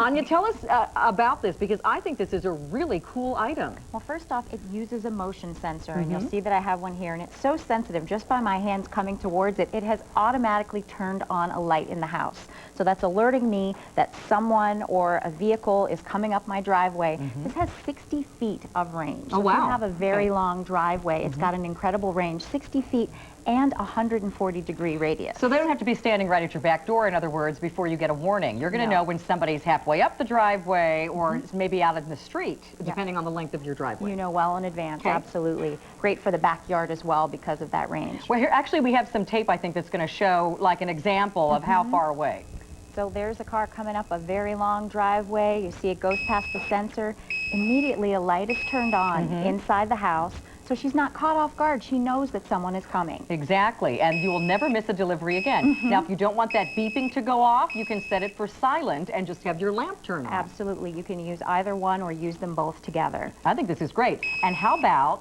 Anja, tell us about this, because I think this is a really cool item. Well, first off, it uses a motion sensor, and you'll see that I have one here, and it's so sensitive. Just by my hands coming towards it, it has automatically turned on a light in the house. So that's alerting me that someone or a vehicle is coming up my driveway. This has 60 feet of range. So Oh, wow. if you have a very long driveway, it's got an incredible range, 60 feet and 140-degree radius. So they don't have to be standing right at your back door, in other words, before you get a warning. You're going to know when somebody's halfway up the driveway or maybe out in the street, depending on the length of your driveway. You know well in advance, absolutely. Great for the backyard as well because of that range. Well, here, actually, we have some tape, I think, that's going to show, like, an example of how far away. So there's a car coming up a very long driveway. You see it goes past the sensor. Immediately, a light is turned on inside the house. So she's not caught off guard. She knows that someone is coming. Exactly, and you will never miss a delivery again. Now, if you don't want that beeping to go off, you can set it for silent and just have your lamp turn on. Absolutely. You can use either one or use them both together. I think this is great. And how about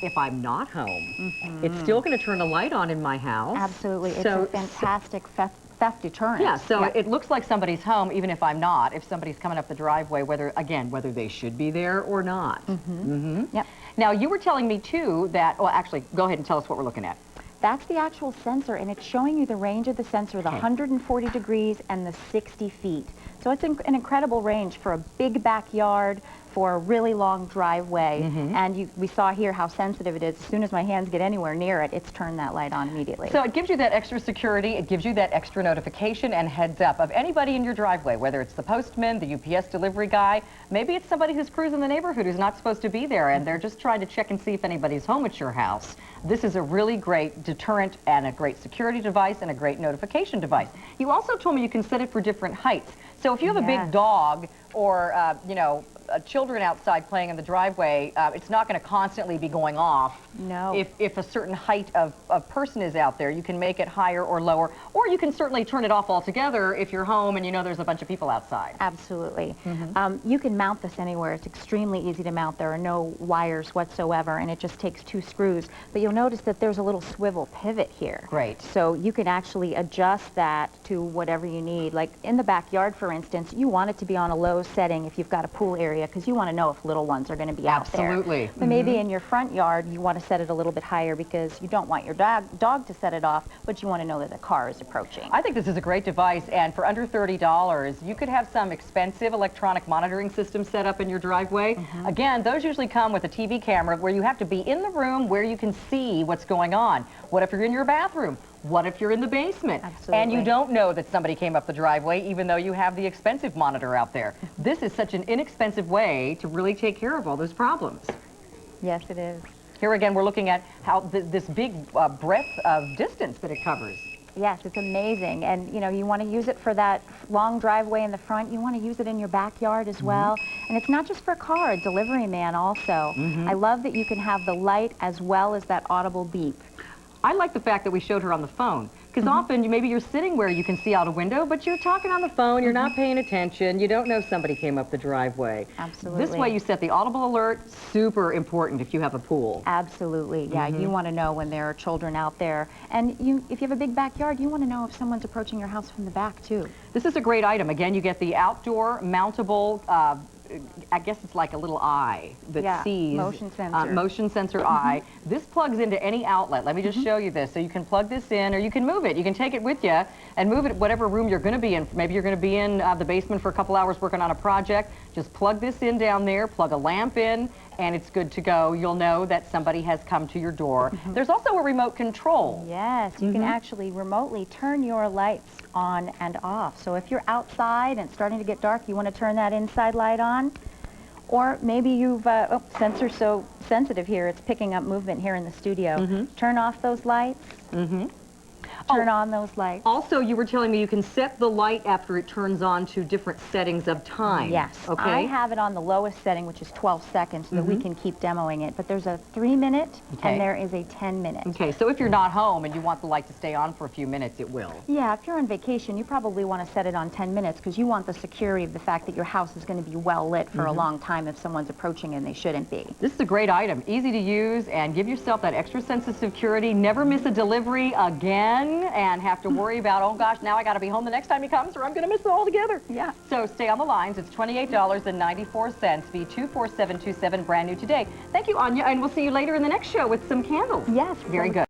if I'm not home? It's still going to turn a light on in my house. Absolutely. It's a fantastic theft deterrent. Yeah, so it looks like somebody's home, even if I'm not, if somebody's coming up the driveway, whether they should be there or not. Yep. Now, you were telling me, too, that, well, actually, go ahead and tell us what we're looking at. That's the actual sensor, and it's showing you the range of the sensor, the 140 degrees and the 60 feet. So it's an incredible range for a big backyard, for a really long driveway. And we saw here how sensitive it is. As soon as my hands get anywhere near it, it's turned that light on immediately. So it gives you that extra security, it gives you that extra notification and heads up of anybody in your driveway, whether it's the postman, the UPS delivery guy, maybe it's somebody who's cruising the neighborhood who's not supposed to be there, and they're just trying to check and see if anybody's home at your house. This is a really great deterrent and a great security device and a great notification device. You also told me you can set it for different heights. So if you have a big dog or, you know, children outside playing in the driveway, it's not going to constantly be going off. No. If a certain height of person is out there, you can make it higher or lower, or you can certainly turn it off altogether if you're home and you know there's a bunch of people outside. Absolutely. You can mount this anywhere. It's extremely easy to mount. There are no wires whatsoever, and it just takes 2 screws. But you'll notice that there's a little swivel pivot here. Great. So you can actually adjust that to whatever you need. Like in the backyard, for instance, you want it to be on a low setting if you've got a pool area, because you want to know if little ones are going to be out there. Absolutely. But maybe in your front yard, you want to set it a little bit higher because you don't want your dog to set it off, but you want to know that the car is approaching. I think this is a great device, and for under $30, you could have some expensive electronic monitoring system set up in your driveway. Again, those usually come with a TV camera where you have to be in the room where you can see what's going on. What if you're in your bathroom? What if you're in the basement? Absolutely. And you don't know that somebody came up the driveway, even though you have the expensive monitor out there? This is such an inexpensive way to really take care of all those problems. Yes, it is. Here again, we're looking at how this big breadth of distance that it covers. Yes, it's amazing. And, you know, you want to use it for that long driveway in the front. You want to use it in your backyard as well. And it's not just for a car, a delivery man also. I love that you can have the light as well as that audible beep. I like the fact that we showed her on the phone, because often maybe you're sitting where you can see out a window, but you're talking on the phone, you're not paying attention, you don't know somebody came up the driveway. Absolutely. This way you set the audible alert, super important if you have a pool. Absolutely, yeah. You want to know when there are children out there. And if you have a big backyard, you want to know if someone's approaching your house from the back, too. This is a great item. Again, you get the outdoor mountable I guess it's like a little eye that sees. Motion sensor. Motion sensor eye. This plugs into any outlet. Let me just show you this. So you can plug this in, or you can move it. You can take it with you and move it whatever room you're going to be in. Maybe you're going to be in the basement for a couple hours working on a project. Just plug this in down there, plug a lamp in, and it's good to go. You'll know that somebody has come to your door. There's also a remote control. Yes, you can actually remotely turn your lights on and off. So if you're outside and it's starting to get dark, you want to turn that inside light on. Or maybe you've, sensor's so sensitive here, it's picking up movement here in the studio. Turn off those lights. Turn on those lights. Also, you were telling me you can set the light after it turns on to different settings of time. Yes. Okay. I have it on the lowest setting, which is 12 seconds, so that we can keep demoing it. But there's a 3-minute and there is a 10-minute. Okay, so if you're not home and you want the light to stay on for a few minutes, it will. Yeah, if you're on vacation, you probably want to set it on 10 minutes because you want the security of the fact that your house is going to be well lit for a long time if someone's approaching and they shouldn't be. This is a great item, easy to use, and give yourself that extra sense of security. Never miss a delivery again. again and have to worry about, oh gosh, now I got to be home the next time he comes or I'm going to miss it altogether. Yeah. So stay on the lines. It's $28.94, V24727, brand new today. Thank you, Anja, and we'll see you later in the next show with some candles. Yes. Very good.